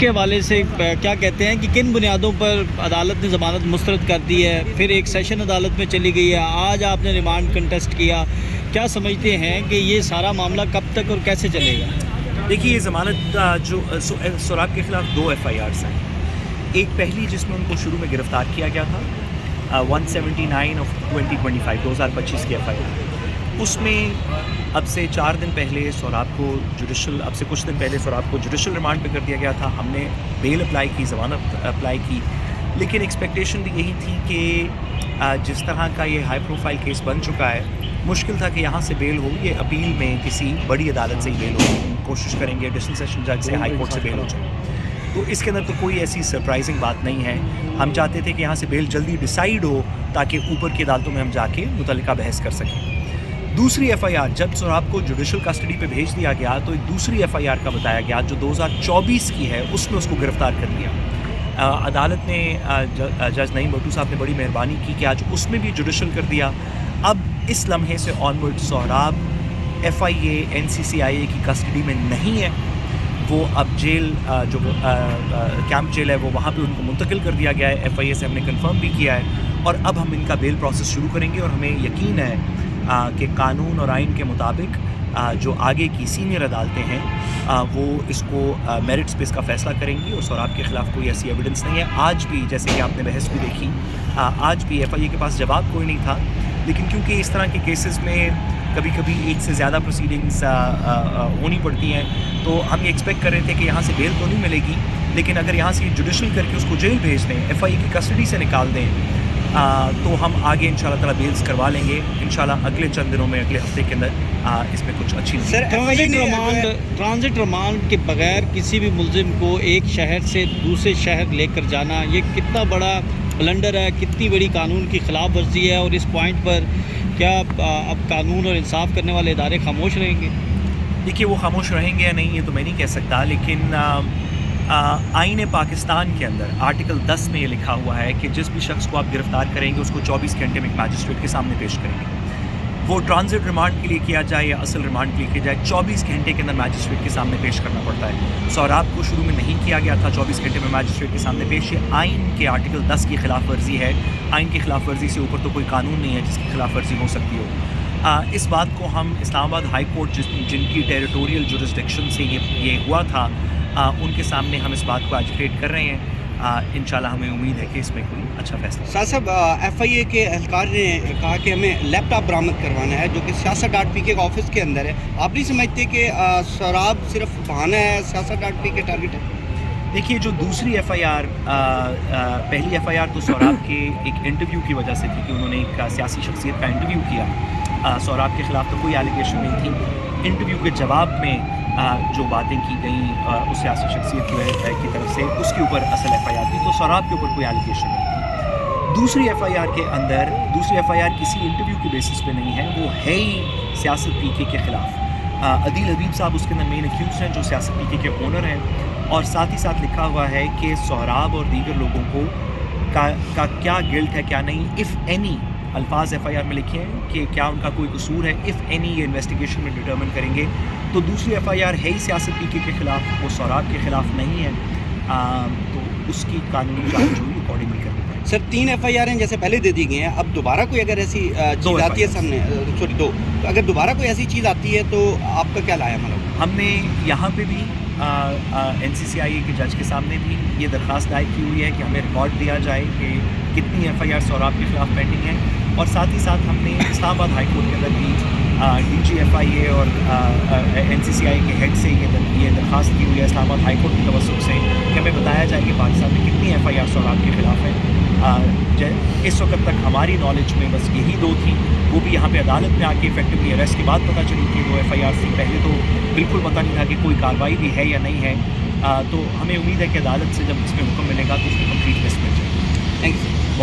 के हवाले से क्या कहते हैं कि किन बुनियादों पर अदालत ने ज़मानत मुस्तरद कर दी है, फिर एक सेशन अदालत में चली गई है, आज आपने रिमांड कंटेस्ट किया, क्या समझते हैं कि ये सारा मामला कब तक और कैसे चलेगा? देखिए, ये ज़मानत जो सोराब के ख़िलाफ़ 2 FIRs हैं। एक पहली जिसमें उनको शुरू में गिरफ़्तार किया गया था 179 ऑफ 2025 की FIR। उसमें अब से 4 दिन पहले सोराब को अब से कुछ दिन पहले सोराब को जुडिशल रिमांड पे कर दिया गया था। हमने बेल अप्लाई की, ज़मानत अप्लाई की, लेकिन एक्सपेक्टेशन भी यही थी कि जिस तरह का ये हाई प्रोफाइल केस बन चुका है, मुश्किल था कि यहाँ से बेल हो। ये अपील में किसी बड़ी अदालत से ही बेल हो, कोशिश करेंगे एडिशनल सेशन जज से, हाई कोर्ट से बेल हो जाए। तो इसके अंदर तो कोई ऐसी सरप्राइजिंग बात नहीं है। हम चाहते थे कि यहाँ से बेल जल्दी डिसाइड हो ताकि ऊपर की अदालतों में हम जाके मुतल्लिका बहस कर सकें। दूसरी FIR जब सोराब को जुडिशल कस्टडी पे भेज दिया गया तो एक दूसरी FIR का बताया गया जो 2024 की है, उसमें उसको गिरफ़्तार कर लिया। अदालत ने जज नईम भट्टू साहब ने बड़ी मेहरबानी की कि आज उसमें भी जुडिशल कर दिया। अब इस लम्हे से ऑनवर्ड सोराब FIA NCCIA की कस्टडी में नहीं है। वो अब जेल जो कैंप जेल है वो वहाँ पे उनको मुंतकिल कर दिया गया है। FIA से हमने कंफर्म भी किया है और अब हम इनका बेल प्रोसेस शुरू करेंगे और हमें यकीन है कि कानून और आइन के मुताबिक जो आगे की सीनियर अदालतें हैं वो इसको मेरिट्स पे इसका फ़ैसला करेंगी और सोराब के ख़िलाफ़ कोई ऐसी एविडेंस नहीं है। आज भी जैसे कि आपने बहस भी देखी, आज भी FIA के पास जवाब कोई नहीं था, लेकिन क्योंकि इस तरह के केसेस में कभी कभी एक से ज़्यादा प्रोसीडिंग्स होनी पड़ती हैं, तो हम ये एक्सपेक्ट कर रहे थे कि यहाँ से बेल तो नहीं मिलेगी, लेकिन अगर यहाँ से जुडिशल करके उसको जेल भेज दें, FIA की कस्टडी से निकाल दें, तो हम आगे इंशाल्लाह ताला बेल्स करवा लेंगे। इंशाल्लाह अगले चंद दिनों में, अगले हफ्ते के अंदर इसमें कुछ अच्छी ट्रांजिट रिमांड के बगैर किसी भी मुल्जिम को एक शहर से दूसरे शहर लेकर जाना, ये कितना बड़ा ब्लंडर है, कितनी बड़ी कानून की खिलाफ वर्जी है। और इस पॉइंट पर क्या अब कानून और इंसाफ करने वाले इदारे खामोश रहेंगे? देखिए, वो खामोश रहेंगे या नहीं ये तो मैं नहीं कह सकता, लेकिन आईन पाकिस्तान के अंदर आर्टिकल 10 में ये लिखा हुआ है कि जिस भी शख्स को आप गिरफ़्तार करेंगे उसको 24 घंटे में एक मैजिस्ट्रेट के सामने पेश करेंगे। वो ट्रांजिट रिमांड के लिए किया जाए या असल रिमांड के लिए किया जाए, 24 घंटे के अंदर मैजिस्ट्रेट के सामने पेश करना पड़ता है। सोराब को शुरू में नहीं किया गया था 24 घंटे में मैजिस्ट्रेट के सामने पेश। ये आइन के आर्टिकल 10 की खिलाफ वर्जी है। आइन की खिलाफ वर्जी से ऊपर तो कोई कानून नहीं है जिसकी खिलाफ वर्जी हो सकती हो। इस बात को हम इस्लामाबाद हाई कोर्ट जिनकी टेरिटोरियल जुरिस्डिक्शन से ये हुआ था, उनके सामने हम इस बात को एजुकेट कर रहे हैं। इंशाल्लाह हमें उम्मीद है कि इसमें कोई अच्छा फैसला। साहब, FIA के एहलकार ने कहा कि हमें लैपटॉप बरामद करवाना है जो कि सियासत.पी के ऑफिस के अंदर है। आप नहीं समझते कि सोराब सिर्फ बहाना है, सियासत.पी के टारगेट है? देखिए, जो दूसरी FIR, पहली FIR तो सोराब के एक इंटरव्यू की वजह से थी कि उन्होंने एक सियासी शख्सियत का इंटरव्यू किया। सोराब के ख़िलाफ़ तो कोई एलिगेशन नहीं थी। इंटरव्यू के जवाब में जो बातें की गई उस सियासी शख्सियत की तरफ से, उसके ऊपर असल FIR थी, तो सोराब के ऊपर कोई एलिगेशन नहीं थी। दूसरी FIR के अंदर दूसरी FIR किसी इंटरव्यू के बेसिस पे नहीं है, वो है ही सियासत PK के ख़िलाफ़। अदील हबीब साहब उसके अंदर मेन एक्यूज हैं जो सियासत PK के ओनर हैं, और साथ ही साथ लिखा हुआ है कि सोराब और दीगर लोगों को का क्या गिल्ट है क्या नहीं, इफ़ एनी अल्फाज FIR में लिखे हैं कि क्या उनका कोई कसूर है, इफ़ एनी ये इन्वेस्टिगेशन में डिटर्मिन करेंगे। तो दूसरी FIR है ही सियासत PK के ख़िलाफ़, वो सोराब के ख़िलाफ़ नहीं है, तो उसकी कानूनी जांच हुई अकॉर्डिंगली करनी पड़ेगी। सर, 3 FIR हैं जैसे पहले दे दी गई हैं, अब दोबारा कोई अगर ऐसी चीज़ आती है सामने, सॉरी 2, तो अगर दोबारा कोई ऐसी चीज़ आती है तो आपका क्या लाया? मतलब हमने यहाँ पे भी NCCIA के जज के सामने भी ये दरख्वास्त दायर की हुई है कि हमें रिकॉर्ड दिया जाए कि कितनी FIR सोराब के ख़िलाफ़ पेंडिंग है, और साथ ही साथ हमने इस्लामाबाद हाई कोर्ट के अंदर भी DG FIA और NCCIA के हेड से ये दरख्वास्त की हुई है इस्लामाबाद हाई कोर्ट की तवज्जुह से कि हमें बताया जाए कि पाकिस्तान में कितनी FIR सोराब के ख़िलाफ़ है। इस वक्त तक हमारी नॉलेज में बस यही 2 थी, वो भी यहाँ पे अदालत में आके इफेक्टिवली अरेस्ट के बाद पता चली कि वो FIR थी। पहले तो बिल्कुल पता नहीं था कि कोई कार्रवाई भी है या नहीं है। तो हमें उम्मीद है कि अदालत से जब इसमें हुक्म मिलेगा तो उसमें कंप्लीट लिस्ट मिल जाएगी। Thank you.